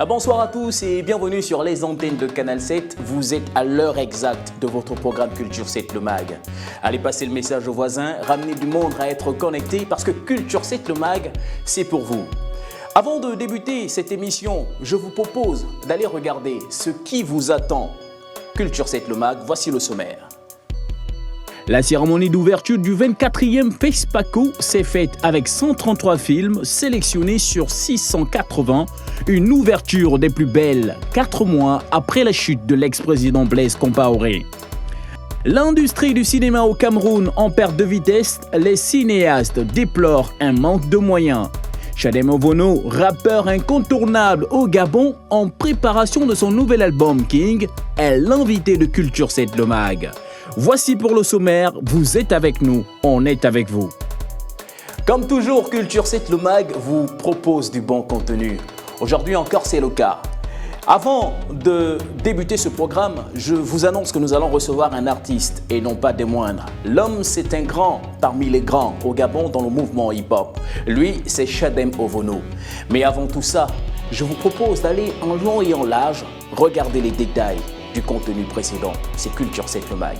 Bonsoir à tous et bienvenue sur les antennes de Canal 7. Vous êtes à l'heure exacte de votre programme Culture 7 le MAG. Allez passer le message aux voisins, ramenez du monde à être connecté parce que Culture 7 le MAG, c'est pour vous. Avant de débuter cette émission, je vous propose d'aller regarder ce qui vous attend. Culture 7 le MAG, voici le sommaire. La cérémonie d'ouverture du 24e FESPACO s'est faite avec 133 films sélectionnés sur 680, une ouverture des plus belles 4 mois après la chute de l'ex-président Blaise Compaoré. L'industrie du cinéma au Cameroun en perte de vitesse, les cinéastes déplorent un manque de moyens. Chadem Ovono, rappeur incontournable au Gabon en préparation de son nouvel album King, est l'invité de Culture 7 le MAG. Voici pour le sommaire, vous êtes avec nous, on est avec vous. Comme toujours, Culture 7 le MAG vous propose du bon contenu. Aujourd'hui encore, c'est le cas. Avant de débuter ce programme, je vous annonce que nous allons recevoir un artiste et non pas des moindres. L'homme, c'est un grand parmi les grands au Gabon dans le mouvement hip-hop. Lui, c'est Chadem Ovono. Mais avant tout ça, je vous propose d'aller en long et en large regarder les détails du contenu précédent. C'est Culture 7 le MAG.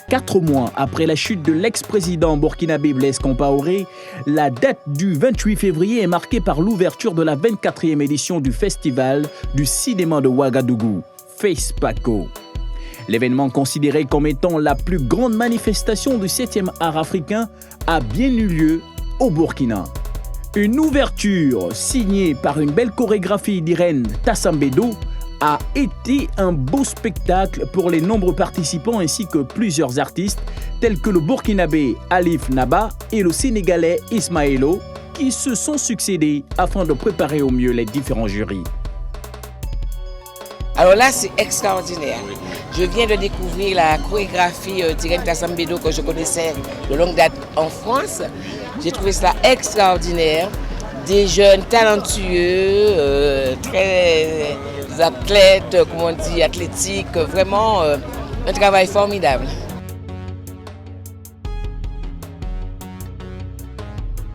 Quatre mois après la chute de l'ex-président burkinabé Blaise Compaoré, la date du 28 février est marquée par l'ouverture de la 24e édition du Festival du cinéma de Ouagadougou, FESPACO. L'événement considéré comme étant la plus grande manifestation du 7e art africain a bien eu lieu au Burkina. Une ouverture signée par une belle chorégraphie d'Irène Tassambedo a été un beau spectacle pour les nombreux participants ainsi que plusieurs artistes tels que le burkinabé Alif Naba et le sénégalais Ismaëlo qui se sont succédés afin de préparer au mieux les différents jurys. Alors là, c'est extraordinaire. Je viens de découvrir la chorégraphie d'Irène Tassambedo que je connaissais de longue date en France. J'ai trouvé cela extraordinaire. Des jeunes talentueux, très athlètes, comme on dit, athlétiques, vraiment un travail formidable.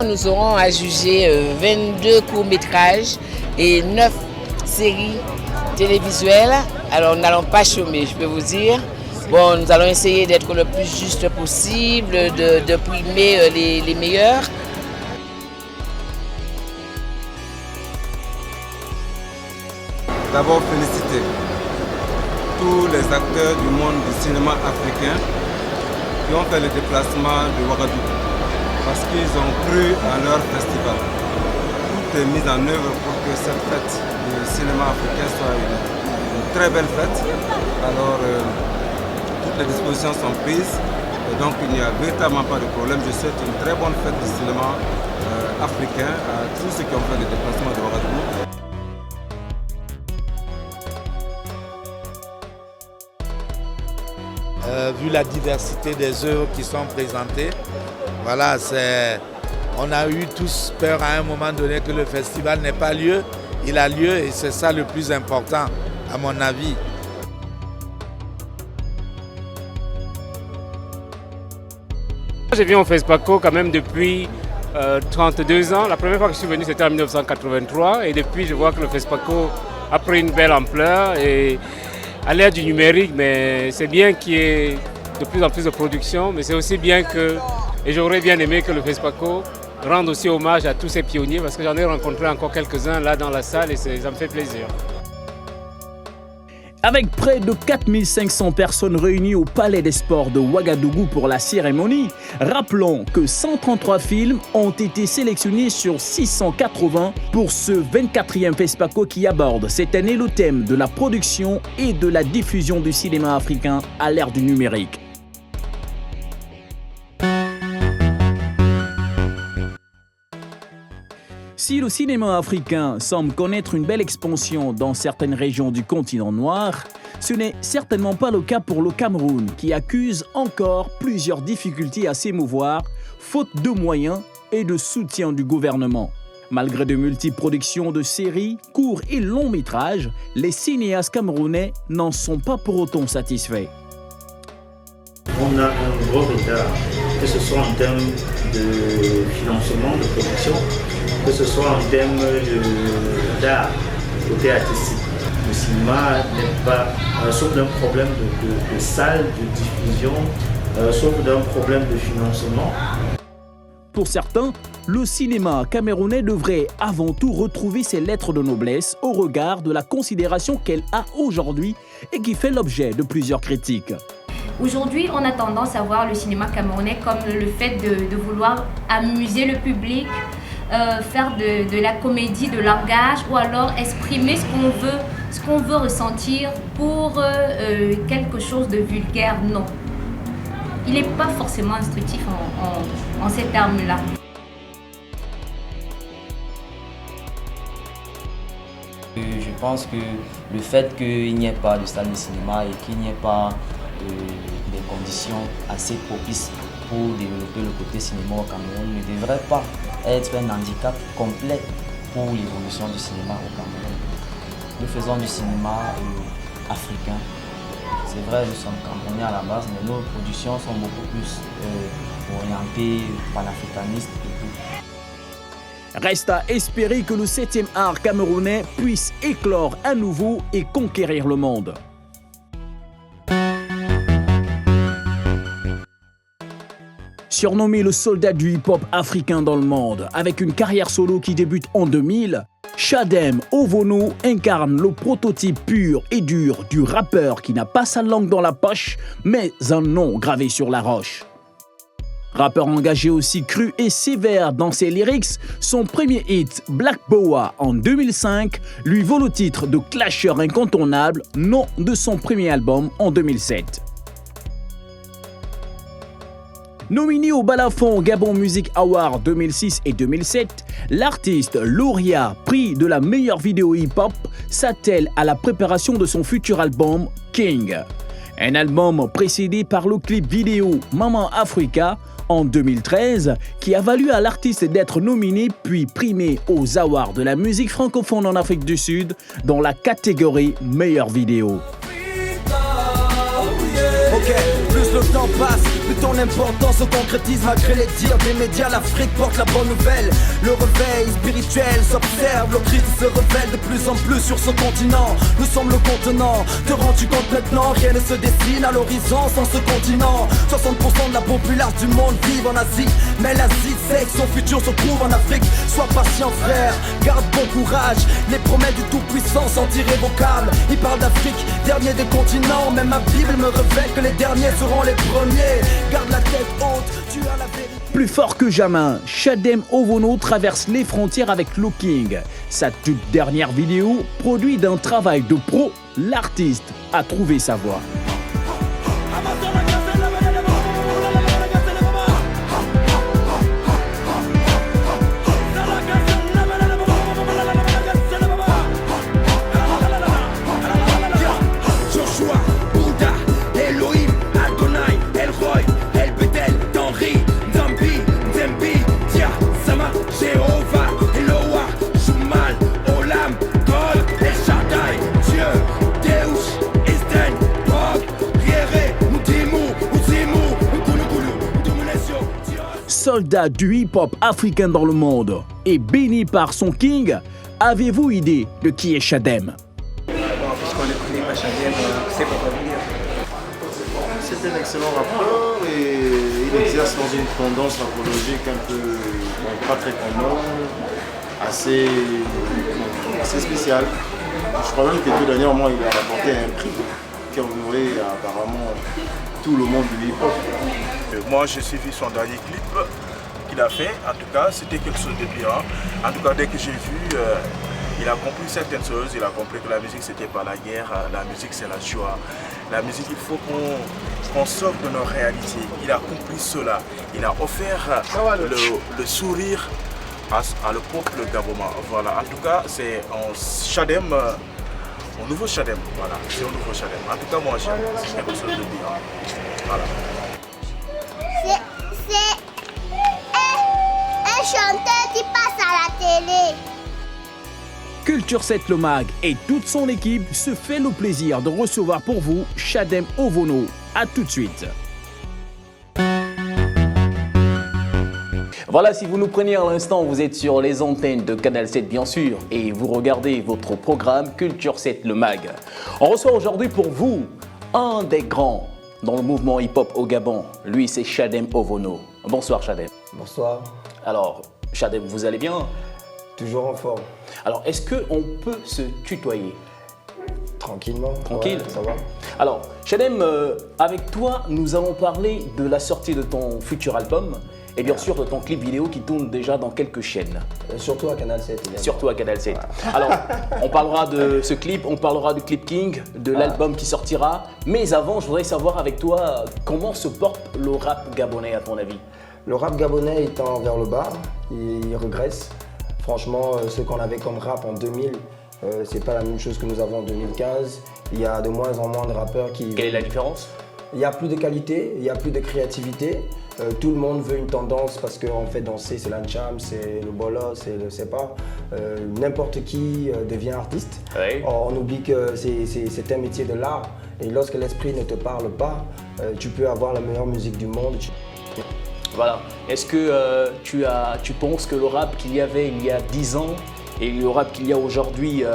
Nous aurons à juger 22 courts-métrages et 9 séries télévisuelles. Alors nous n'allons pas chômer, je peux vous dire. Bon, nous allons essayer d'être le plus juste possible, de primer les meilleurs. D'abord féliciter tous les acteurs du monde du cinéma africain qui ont fait le déplacement de Ouagadougou parce qu'ils ont cru à leur festival. Tout est mis en œuvre pour que cette fête du cinéma africain soit une très belle fête. Alors toutes les dispositions sont prises et donc il n'y a véritablement pas de problème. Je souhaite une très bonne fête du cinéma africain à tous ceux qui ont fait le déplacement de Ouagadougou. Vu la diversité des œuvres qui sont présentées, voilà, on a eu tous peur à un moment donné que le festival n'ait pas lieu. Il a lieu et c'est ça le plus important, à mon avis. Je viens au FESPACO quand même depuis 32 ans. La première fois que je suis venu, c'était en 1983 et depuis, je vois que le FESPACO a pris une belle ampleur. Et à l'ère du numérique, mais c'est bien qu'il y ait de plus en plus de production, mais c'est aussi bien que, et j'aurais bien aimé que le FESPACO rende aussi hommage à tous ces pionniers, parce que j'en ai rencontré encore quelques-uns là dans la salle et ça me fait plaisir. Avec près de 4500 personnes réunies au Palais des Sports de Ouagadougou pour la cérémonie, rappelons que 133 films ont été sélectionnés sur 680 pour ce 24e FESPACO qui aborde cette année le thème de la production et de la diffusion du cinéma africain à l'ère du numérique. Si le cinéma africain semble connaître une belle expansion dans certaines régions du continent noir, ce n'est certainement pas le cas pour le Cameroun qui accuse encore plusieurs difficultés à s'émouvoir, faute de moyens et de soutien du gouvernement. Malgré de multiples productions de séries, courts et longs métrages, les cinéastes camerounais n'en sont pas pour autant satisfaits. on a un gros retard, que ce soit en termes de financement, de production, que ce soit en termes d'art, côté artistique. Le cinéma n'est pas, sauf d'un problème de salle, de diffusion, sauf d'un problème de financement. Pour certains, le cinéma camerounais devrait avant tout retrouver ses lettres de noblesse au regard de la considération qu'elle a aujourd'hui et qui fait l'objet de plusieurs critiques. Aujourd'hui, on a tendance à voir le cinéma camerounais comme le fait de vouloir amuser le public, faire de la comédie de langage ou alors exprimer ce qu'on veut ressentir pour quelque chose de vulgaire. Non. Il n'est pas forcément instructif en ces termes-là. Je pense que le fait qu'il n'y ait pas de salle de cinéma et qu'il n'y ait pas des conditions assez propices pour développer le côté cinéma au Cameroun ne devrait pas être un handicap complet pour l'évolution du cinéma au Cameroun. Nous faisons du cinéma africain. C'est vrai, nous sommes camerounais à la base, mais nos productions sont beaucoup plus orientées panafricanistes et tout. Reste à espérer que le 7e art camerounais puisse éclore à nouveau et conquérir le monde. Surnommé le soldat du hip-hop africain dans le monde, avec une carrière solo qui débute en 2000, Chadem Ovono incarne le prototype pur et dur du rappeur qui n'a pas sa langue dans la poche, mais un nom gravé sur la roche. Rappeur engagé aussi cru et sévère dans ses lyrics, son premier hit, Black Boa, en 2005, lui vaut le titre de clasheur incontournable, nom de son premier album en 2007. Nominé au Balafon Gabon Music Award 2006 et 2007, l'artiste lauréat prix de la meilleure vidéo hip-hop s'attelle à la préparation de son futur album King. Un album précédé par le clip vidéo Maman Africa en 2013 qui a valu à l'artiste d'être nominé puis primé aux Awards de la musique francophone en Afrique du Sud dans la catégorie meilleure vidéo. Plus le temps passe, plus ton importance se concrétise malgré les dires des médias. L'Afrique porte la bonne nouvelle. Le réveil spirituel s'observe, le Christ se révèle de plus en plus sur ce continent. Nous sommes le contenant, te rends-tu compte maintenant? Rien ne se dessine à l'horizon sans ce continent. 60% de la population du monde vit en Asie, mais l'Asie sait que son futur se trouve en Afrique. Sois patient frère, garde bon courage. Les promesses du Tout-Puissant sont irrévocables. Il parle d'Afrique, dernier des continents. Même ma Bible me révèle que les derniers seront les premiers. Garde la tête haute, tu as la vérité. Plus fort que jamais, Chadem Ovono traverse les frontières avec le King. Sa toute dernière vidéo, produit d'un travail de pro, l'artiste a trouvé sa voix. Soldat du hip-hop africain dans le monde et béni par son king, avez-vous idée de qui est Chadem? Puisqu'on ne connaît pas Chadem, c'est pas quoi vous dire. C'est un excellent rappeur et il exerce dans une tendance rapologique un peu pas très commune, assez spéciale. Je crois même que tout dernièrement il a remporté un prix qui a honoré apparemment tout le monde du hip-hop. Moi j'ai suivi son dernier clip qu'il a fait, en tout cas c'était quelque chose de bien. En tout cas dès que j'ai vu, il a compris certaines choses, il a compris que la musique c'était pas la guerre, la musique c'est la joie. La musique il faut qu'on sorte de nos réalités. Il a compris cela, il a offert le sourire à le peuple gabonais. Voilà, en tout cas c'est un Chadem, un nouveau Chadem, voilà, c'est un nouveau Chadem. En tout cas moi j'aime, c'est quelque chose de bien. Voilà. C'est un chanteur qui passe à la télé. Culture 7 le Mag et toute son équipe se fait le plaisir de recevoir pour vous Chadem Ovono. A tout de suite. Voilà, si vous nous prenez à l'instant, vous êtes sur les antennes de Canal 7 bien sûr et vous regardez votre programme Culture 7 le Mag. On reçoit aujourd'hui pour vous un des grands dans le mouvement hip-hop au Gabon. Lui, c'est Chadem Ovono. Bonsoir Chadem. Bonsoir. Alors, Chadem, vous allez bien? Toujours en forme. Alors, est-ce qu'on peut se tutoyer? Tranquillement. Tranquille, ouais, ça va. Alors, Chadem, avec toi, nous allons parler de la sortie de ton futur album et bien sûr de ton clip vidéo qui tourne déjà dans quelques chaînes. Surtout à Canal 7. Évidemment. Surtout à Canal 7. Ouais. Alors, on parlera de ce clip, on parlera du Clip King, de l'album qui sortira. Mais avant, je voudrais savoir avec toi, comment se porte le rap gabonais à ton avis? Le rap gabonais étant vers le bas, il regresse. Franchement, ce qu'on avait comme rap en 2000, c'est pas la même chose que nous avons en 2015. Il y a de moins en moins de rappeurs qui... Quelle est la différence? Il n'y a plus de qualité, il n'y a plus de créativité. Tout le monde veut une tendance parce qu'en fait danser c'est l'ancham, c'est le bolo, c'est le sépa. N'importe qui devient artiste. Oui. Or, on oublie que c'est un métier de l'art et lorsque l'esprit ne te parle pas, tu peux avoir la meilleure musique du monde. Voilà. Est-ce que tu penses que le rap qu'il y avait il y a 10 ans et le rap qu'il y a aujourd'hui,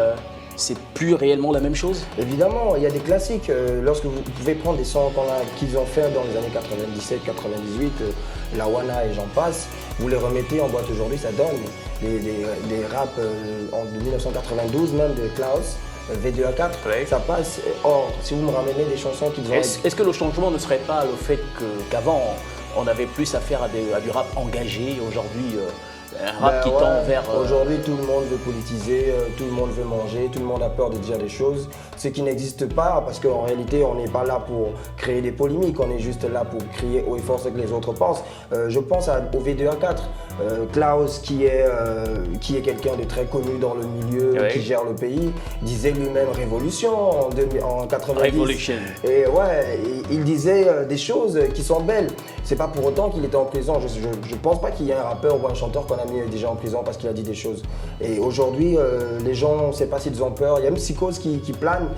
c'est plus réellement la même chose? Évidemment, il y a des classiques. Lorsque vous pouvez prendre des sons qu'ils ont fait dans les années 97, 98, La Wana et j'en passe, vous les remettez en boîte aujourd'hui, ça donne des raps de 1992, même de Klaus, V2A4, oui. Ça passe. Or, si vous me ramenez des chansons qu'ils ont... Est-ce que le changement ne serait pas le fait qu'avant, on avait plus affaire à du rap engagé, aujourd'hui un rap qui tend vers... Aujourd'hui, tout le monde veut politiser, tout le monde veut manger, tout le monde a peur de dire des choses, ce qui n'existe pas parce qu'en réalité, on n'est pas là pour créer des polémiques, on est juste là pour crier haut et fort ce que les autres pensent. Je pense au V2A4, Klaus qui est quelqu'un de très connu dans le milieu, oui. Qui gère le pays, disait lui-même révolution en 90. Révolution. Et ouais, il disait des choses qui sont belles. C'est pas pour autant qu'il était en prison. Je pense pas qu'il y ait un rappeur ou un chanteur qu'on a mis déjà en prison parce qu'il a dit des choses. Et aujourd'hui, les gens, on ne sait pas s'ils ont peur. Il y a une psychose qui plane.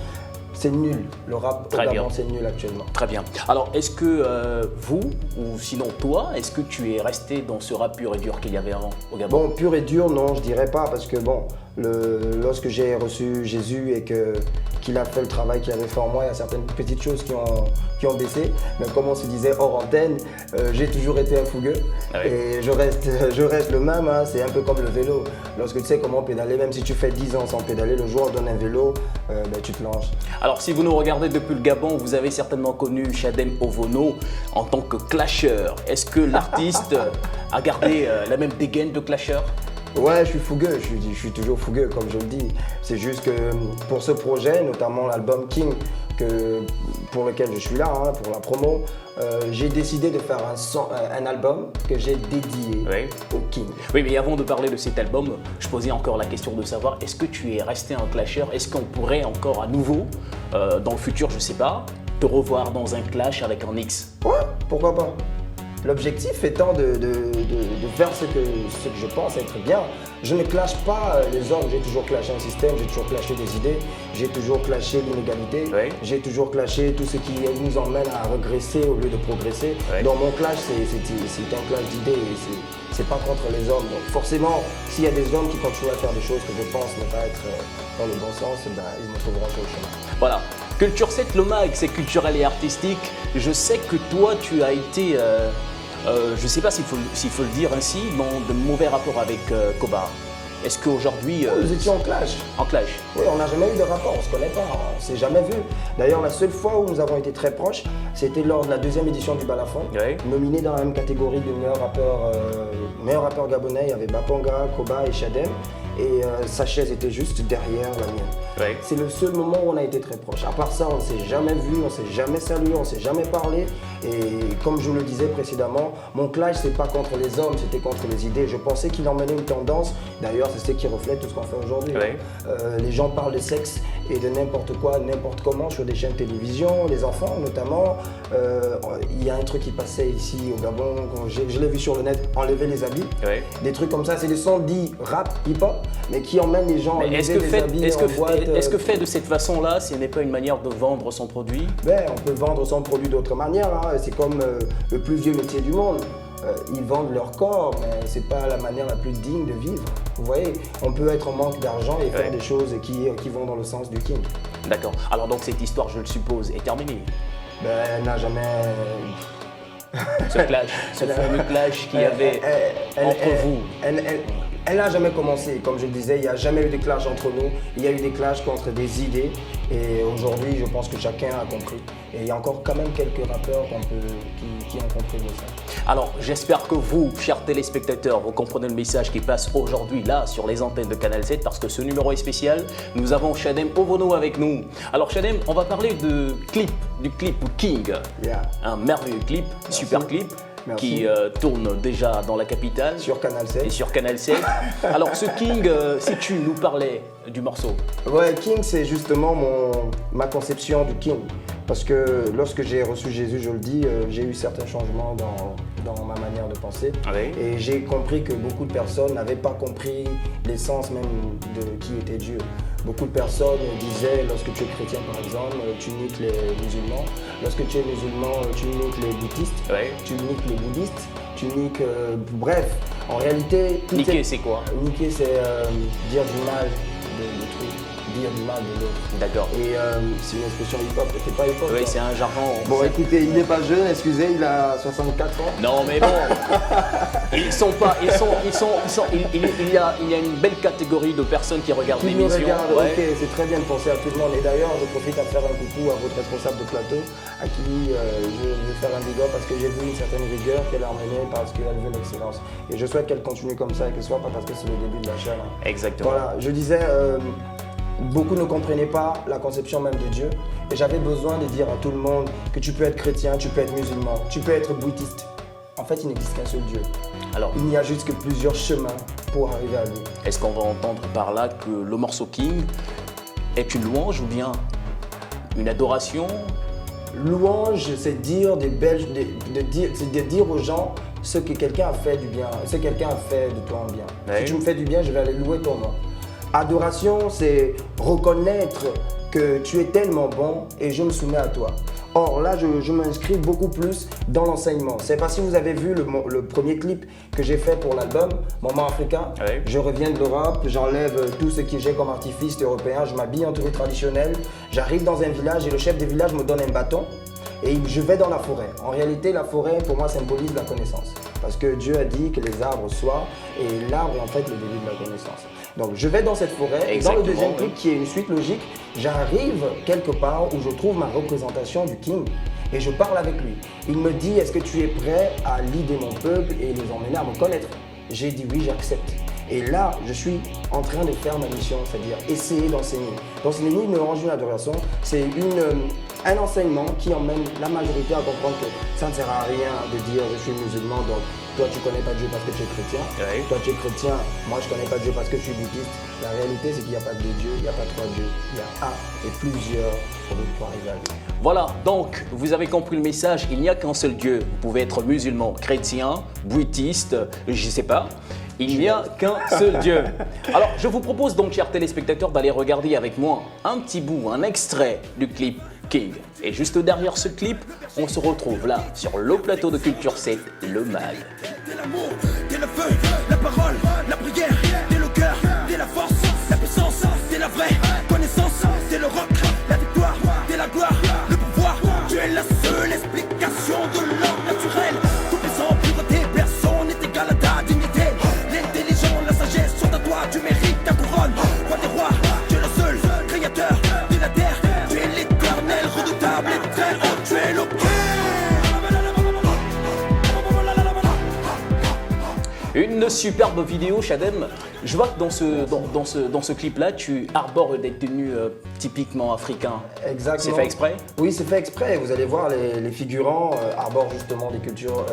C'est nul. Le rap au Gabon, c'est nul actuellement. Très bien. Alors, est-ce que vous, ou sinon toi, est-ce que tu es resté dans ce rap pur et dur qu'il y avait avant au Gabon? Bon, pur et dur, non, je dirais pas parce que bon, lorsque j'ai reçu Jésus et qu'il a fait le travail qu'il avait fait en moi, il y a certaines petites choses qui ont baissé. Mais comme on se disait hors antenne, j'ai toujours été un fougueux. Ah oui. Et je reste le même, hein. C'est un peu comme le vélo. Lorsque tu sais comment pédaler, même si tu fais 10 ans sans pédaler, le jour où on donne un vélo, tu te lances. Alors si vous nous regardez depuis le Gabon, vous avez certainement connu Chadem Ovono en tant que clasher. Est-ce que l'artiste a gardé la même dégaine de clasher? Ouais, je suis fougueux, je suis toujours fougueux comme je le dis. C'est juste que pour ce projet, notamment l'album King, pour lequel je suis là, hein, pour la promo, j'ai décidé de faire un album que j'ai dédié au King. Oui, mais avant de parler de cet album, je posais encore la question de savoir, est-ce que tu es resté un clasher? Est-ce qu'on pourrait encore à nouveau, dans le futur, je sais pas, te revoir dans un clash avec un X? Ouais, pourquoi pas? L'objectif étant de faire ce que je pense être bien. Je ne clash pas les hommes, j'ai toujours clashé un système, j'ai toujours clashé des idées, j'ai toujours clashé l'inégalité, j'ai toujours clashé tout ce qui nous emmène à regresser au lieu de progresser. Dans mon clash, c'est un clash d'idées et c'est pas contre les hommes. Donc forcément, s'il y a des hommes qui continuent à faire des choses que je pense ne pas être dans le bon sens, ben, ils me trouveront sur le chemin. Voilà. Culture 7 le Mag, c'est culturel et artistique. Je sais que toi, tu as été... je ne sais pas s'il faut le dire ainsi, dans de mauvais rapports avec Koba. Est-ce qu'aujourd'hui... Nous étions en clash. En clash? Oui, on n'a jamais eu de rapport, on ne se connaît pas, on ne s'est jamais vu. D'ailleurs, la seule fois où nous avons été très proches, c'était lors de la 2e édition du Balafon. Nominé dans la même catégorie de meilleur rappeur gabonais, il y avait Baponga, Koba et Chadem. Et sa chaise était juste derrière la mienne. C'est le seul moment où on a été très proches. À part ça, on ne s'est jamais vu, on ne s'est jamais salué, on ne s'est jamais parlé. Et comme je le disais précédemment, mon clash, c'est pas contre les hommes, c'était contre les idées. Je pensais qu'il emmenait une tendance. D'ailleurs, c'est ce qui reflète tout ce qu'on fait aujourd'hui. Les gens parlent de sexe et de n'importe quoi, n'importe comment sur des chaînes de télévision, les enfants notamment. Il y a un truc qui passait ici au Gabon, je l'ai vu sur le net, enlever les habits. Des trucs comme ça, c'est des sons dits rap, hip-hop, mais qui emmènent les gens à enlever les habits en boîte. Est-ce que fait de cette façon-là, ce n'est pas une manière de vendre son produit? Ben, on peut vendre son produit d'autre manière, hein. C'est comme le plus vieux métier du monde. ils vendent leur corps, mais c'est pas la manière la plus digne de vivre. Vous voyez, on peut être en manque d'argent et faire des choses qui vont dans le sens du king. D'accord. Alors donc cette histoire, je le suppose, est terminée. Ben, elle n'a jamais... Ce clash, ce fameux clash qu'il y avait entre vous. Elle n'a jamais commencé, comme je le disais, il n'y a jamais eu de clash entre nous, il y a eu des clashs contre des idées et aujourd'hui je pense que chacun a compris. Et il y a encore quand même quelques rappeurs qui ont compris le message. Alors j'espère que vous, chers téléspectateurs, vous comprenez le message qui passe aujourd'hui là sur les antennes de Canal 7 parce que ce numéro est spécial. Nous avons Chadem Ovono avec nous. Alors Chadem, on va parler du clip King. Un merveilleux clip, super clip. Merci. Qui tourne déjà dans la capitale. Sur Canal 7. Et sur Canal 7. Alors ce King, si tu nous parlais du morceau. Ouais, King c'est justement ma conception du King. Parce que lorsque j'ai reçu Jésus, je le dis, j'ai eu certains changements dans ma manière de penser. Oui. Et j'ai compris que beaucoup de personnes n'avaient pas compris l'essence même de qui était Dieu. Beaucoup de personnes disaient, lorsque tu es chrétien par exemple, tu niques les musulmans. Lorsque tu es musulman, tu niques les bouddhistes. Oui. Tu niques les bouddhistes. Tu niques... bref, en réalité... Niquer, c'est quoi? Niquer, c'est dire du mal de trucs. Dire du mal de l'autre. D'accord. Et c'est une expression hip-hop, c'est pas hip-hop. Oui, c'est un jargon. Bon, écoutez, il n'est pas jeune, excusez, il a 64 ans. Non, mais bon, il y a une belle catégorie de personnes qui regardent Qui nous l'émission. regardent, ok, c'est très bien de penser à tout le monde. Et d'ailleurs, je profite à faire un coucou à votre responsable de plateau, à qui je veux faire un big up parce que j'ai vu une certaine rigueur qu'elle a emmenée parce qu'elle veut l'excellence. Et je souhaite qu'elle continue comme ça et que ce soit pas parce que c'est le début de la chaîne. Exactement. Voilà, je disais, beaucoup ne comprenaient pas la conception même de Dieu. Et j'avais besoin de dire à tout le monde que tu peux être chrétien, tu peux être musulman, tu peux être bouddhiste. En fait, il n'existe qu'un seul Dieu. Alors, il n'y a juste que plusieurs chemins pour arriver à lui. Est-ce qu'on va entendre par là que le morceau King est une louange ou bien une adoration? Louange, c'est dire des belles, c'est de dire aux gens ce que quelqu'un a fait du bien, ce que quelqu'un a fait de toi en bien. Oui. Si tu me fais du bien, je vais aller louer ton nom. Adoration, c'est reconnaître que tu es tellement bon et je me soumets à toi. Or là, je m'inscris beaucoup plus dans l'enseignement. C'est parce que vous avez vu le premier clip que j'ai fait pour l'album, Moment Africain. Oui. Je reviens de l'Europe, j'enlève tout ce que j'ai comme artiste européen, je m'habille en tenue traditionnelle, j'arrive dans un village et le chef de village me donne un bâton et je vais dans la forêt. En réalité, la forêt, pour moi, symbolise la connaissance. Parce que Dieu a dit que les arbres soient, et l'arbre est en fait le début de la connaissance. Donc je vais dans cette forêt, et dans le deuxième clip qui est une suite logique, j'arrive quelque part où je trouve ma représentation du King et je parle avec lui. Il me dit, est-ce que tu es prêt à leader mon peuple et les emmener à me connaître? J'ai dit oui, j'accepte. Et là, je suis en train de faire ma mission, c'est-à-dire essayer d'enseigner. Donc ce n'est ni une louange ni une adoration, c'est un enseignement qui emmène la majorité à comprendre que ça ne sert à rien de dire je suis musulman, donc toi tu connais pas Dieu parce que tu es chrétien, Oui. toi tu es chrétien, moi je connais pas Dieu parce que je suis bouddhiste. La réalité c'est qu'il n'y a pas deux dieux, il n'y a pas trois dieux, il y a un et plusieurs pour arriver à lui. Voilà, donc vous avez compris le message, il n'y a qu'un seul Dieu. Vous pouvez être musulman, chrétien, bouddhiste, je ne sais pas. Il n'y a qu'un seul Dieu. Alors, je vous propose donc, chers téléspectateurs, d'aller regarder avec moi un petit bout, un extrait du clip King. Et juste derrière ce clip, on se retrouve là, sur le plateau de Culture 7, le MAG. T'es l'amour, t'es le feu, la parole, la prière, t'es le cœur, t'es la force, la puissance, t'es la vraie connaissance, t'es le rock, la victoire, t'es la gloire, le pouvoir, tu es la seule explication de l'ordre naturel. Toutes les impuretés, personne n'est égal à ta dignité. L'intelligence, la sagesse sont à toi, tu mérites ta couronne. Roi des rois, tu es le seul créateur de la terre, tu es l'éternel, redoutable et très haut, tu es le Une superbe vidéo, Chadem. Je vois que dans ce clip-là, tu arbores des tenues typiquement africains. Exactement. C'est fait exprès? Oui, c'est fait exprès. Vous allez voir, les figurants arborent justement des cultures.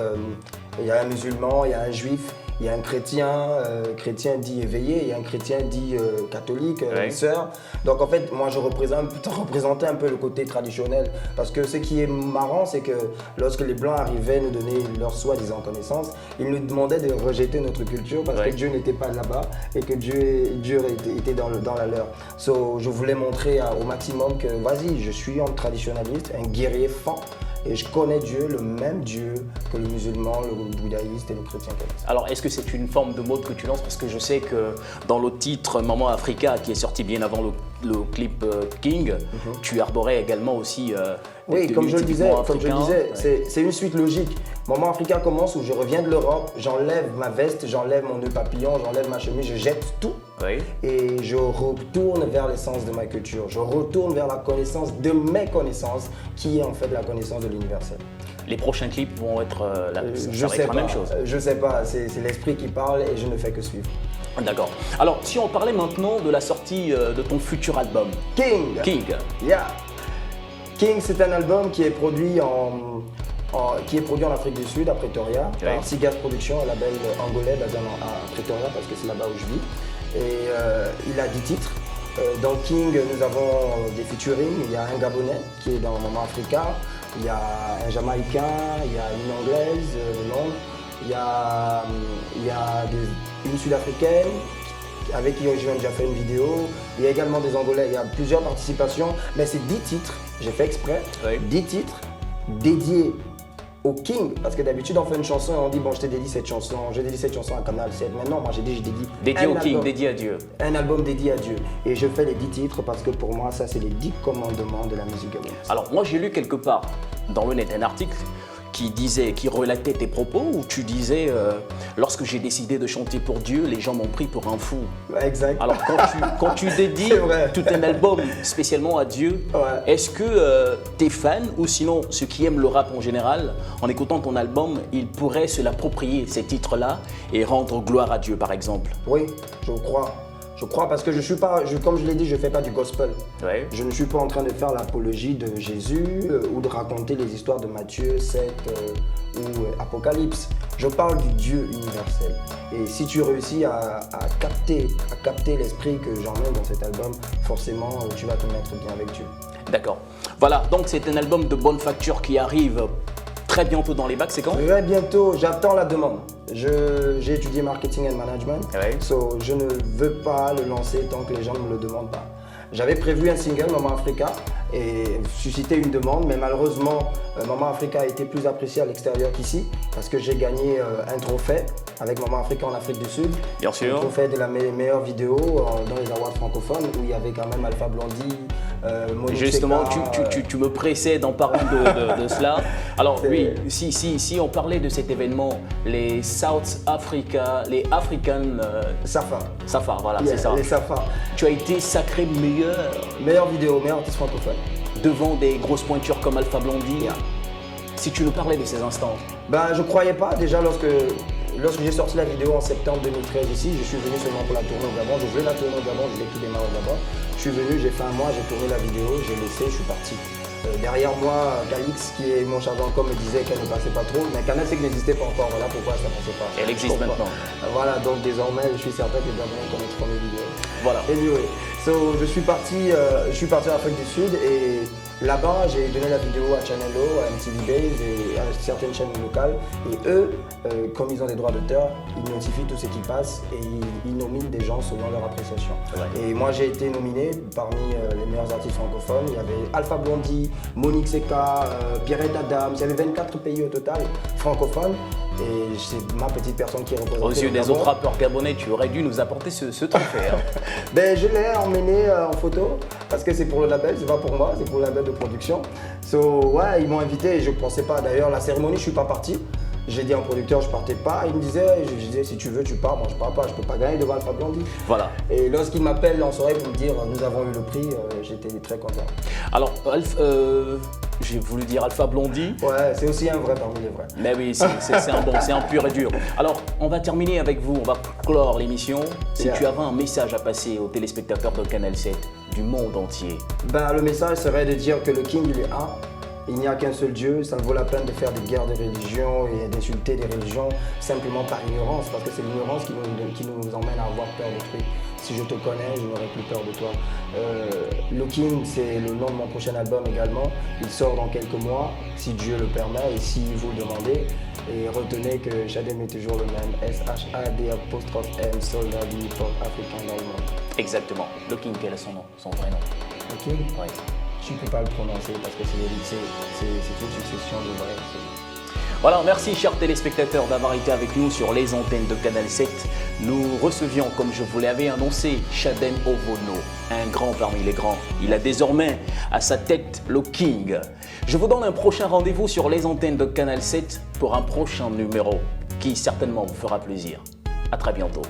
Il y a un musulman, il y a un juif, il y a un chrétien dit éveillé, il y a un chrétien dit catholique, une sœur. Donc en fait, moi je représentais un peu le côté traditionnel. Parce que ce qui est marrant, c'est que lorsque les Blancs arrivaient nous donner leur soi-disant connaissance, ils nous demandaient de rejeter notre culture parce que Dieu n'était pas là-bas et que Dieu était dans la leur. So, je voulais montrer au maximum que vas-y, je suis un traditionnaliste, un guerrier fan. et je connais Dieu, le même Dieu que le musulman, le bouddhiste et le chrétien. Alors, est-ce que c'est une forme de mode que tu lances? Parce que je sais que dans le titre Maman Africa, qui est sorti bien avant le clip King, tu arborais également aussi oui, comme je le disais, c'est une suite logique. Maman Africa commence où je reviens de l'Europe, j'enlève ma veste, j'enlève mon nœud papillon, j'enlève ma chemise, je jette tout. Et je retourne vers l'essence de ma culture. Je retourne vers la connaissance de mes connaissances, qui est en fait la connaissance de l'universel. Les prochains clips vont être la même chose. Je sais pas, c'est l'esprit qui parle et je ne fais que suivre. D'accord. Alors, si on parlait maintenant de la sortie de ton futur album. King. Yeah. King, c'est un album qui est produit en Afrique du Sud, à Pretoria, par Sigas Production, un label angolais basé à Pretoria, parce que c'est là-bas où je vis. Et il a 10 titres. Dans King, nous avons des featuring. Il y a un Gabonais qui est dans Maman Africa, il y a un Jamaïcain, il y a une Anglaise de Londres, il y a une Sud-Africaine avec qui j'ai déjà fait une vidéo. Il y a également des Angolais, il y a plusieurs participations, mais c'est 10 titres, j'ai fait exprès, 10 titres dédiés au King, parce que d'habitude on fait une chanson et on dit bon je t'ai dédié cette chanson, j'ai dédié cette chanson à Canal 7, mais non, moi j'ai dit je dédie dédié au King, dédié à Dieu. Un album dédié à Dieu. Et je fais les 10 titres parce que pour moi ça c'est les 10 commandements de la musique gabonaise. Alors moi j'ai lu quelque part dans le net un article qui relatait tes propos où tu disais lorsque j'ai décidé de chanter pour Dieu, les gens m'ont pris pour un fou. Exact. Alors quand tu dédies tout un album spécialement à Dieu, est-ce que tes fans ou sinon ceux qui aiment le rap en général, en écoutant ton album, ils pourraient se l'approprier ces titres-là et rendre gloire à Dieu par exemple? Oui, je crois. Je crois parce que je suis pas, comme je l'ai dit, je ne fais pas du gospel. Je ne suis pas en train de faire l'apologie de Jésus ou de raconter les histoires de Matthieu 7 ou Apocalypse. Je parle du Dieu universel. Et si tu réussis à capter l'esprit que j'emmène dans cet album, forcément tu vas te mettre bien avec Dieu. D'accord. Voilà, donc c'est un album de bonne facture qui arrive très bientôt dans les bacs, c'est quand? Très bientôt, j'attends la demande. J'ai étudié marketing and management, so je ne veux pas le lancer tant que les gens ne me le demandent pas. J'avais prévu un single, Maman Africa, et suscité une demande, mais malheureusement, Maman Africa a été plus apprécié à l'extérieur qu'ici, parce que j'ai gagné un trophée avec Maman Africa en Afrique du Sud. Bien sûr. Un trophée de la meilleure vidéo dans les awards francophones, où il y avait quand même Alpha Blondy, justement, tu me précèdes en parlant de cela. Alors oui, si on parlait de cet événement, les South Africa, les African Safa, voilà, c'est ça. Les Safa. Tu as été sacré meilleure vidéo, meilleur artiste francophone. Devant des grosses pointures comme Alpha Blondy. Si tu nous parlais de ces instants. Ben, je croyais pas, déjà lorsque j'ai sorti la vidéo en septembre 2013 ici, je suis venu seulement pour la tournée au Gabon. Je voulais la tournée au Gabon, je voulais tout démarrer au Gabon. Je suis venu, j'ai fait un mois, j'ai tourné la vidéo, j'ai laissé, je suis parti. Derrière moi, Calix, qui est mon chargé en com, me disait qu'elle ne passait pas trop, mais Canal c'est que n'existait pas encore, voilà pourquoi ça ne passait pas. Elle existe maintenant. Voilà, donc désormais, je suis certain que les Gabonais connaîtront mes vidéos. Voilà. Anyway, so, je suis parti en Afrique du Sud et là-bas, j'ai donné la vidéo à Channel O, à MTV Base et à certaines chaînes locales. Et eux, comme ils ont des droits d'auteur, ils notifient tout ce qui passe et ils nominent des gens selon leur appréciation. Et moi, j'ai été nominé parmi les meilleurs artistes francophones. Il y avait Alpha Blondy, Monique Seka, Pierrette Adams. Il y avait 24 pays au total francophones. Et c'est ma petite personne qui est représentée. Aux yeux des autres rappeurs gabonais, tu aurais dû nous apporter ce trophée. Ben, je l'ai emmené en photo parce que c'est pour le label, c'est pas pour moi, c'est pour le label de production. So, ouais, ils m'ont invité et je pensais pas. D'ailleurs, la cérémonie, je suis pas parti. J'ai dit à un producteur, je partais pas. Il me disait, je disais, si tu veux, tu pars. Moi, je pars pas, je peux pas gagner devant Alpha Blondy. Voilà. Et lorsqu'il m'appelle en soirée pour me dire, nous avons eu le prix, j'étais très content. Alors, j'ai voulu dire Alpha Blondy. Ouais, c'est aussi un vrai parmi les vrais. Mais oui, c'est un pur et dur. Alors, on va terminer avec vous, on va clore l'émission. Si tu avais un message à passer aux téléspectateurs de Canal 7 du monde entier. Ben, le message serait de dire que le King, il est un. Il n'y a qu'un seul Dieu, ça ne vaut la peine de faire des guerres de religion et d'insulter des religions simplement par ignorance, parce que c'est l'ignorance qui nous emmène à avoir peur d'autrui. Si je te connais, je n'aurai plus peur de toi. Le King, c'est le nom de mon prochain album également. Il sort dans quelques mois, si Dieu le permet et si vous le demandez. Et retenez que Shadem est toujours le même, S-H-A-D'-M, soldat du hip-hop africain dans le monde. Exactement. Le King, quel est son nom, son vrai nom? Le King? Oui. je ne peux pas le prononcer parce que c'est une succession de vrais. Voilà, merci chers téléspectateurs d'avoir été avec nous sur les antennes de Canal 7. Nous recevions, comme je vous l'avais annoncé, Chadem Ovono, un grand parmi les grands. Il a désormais à sa tête le King. Je vous donne un prochain rendez-vous sur les antennes de Canal 7 pour un prochain numéro qui certainement vous fera plaisir. À très bientôt.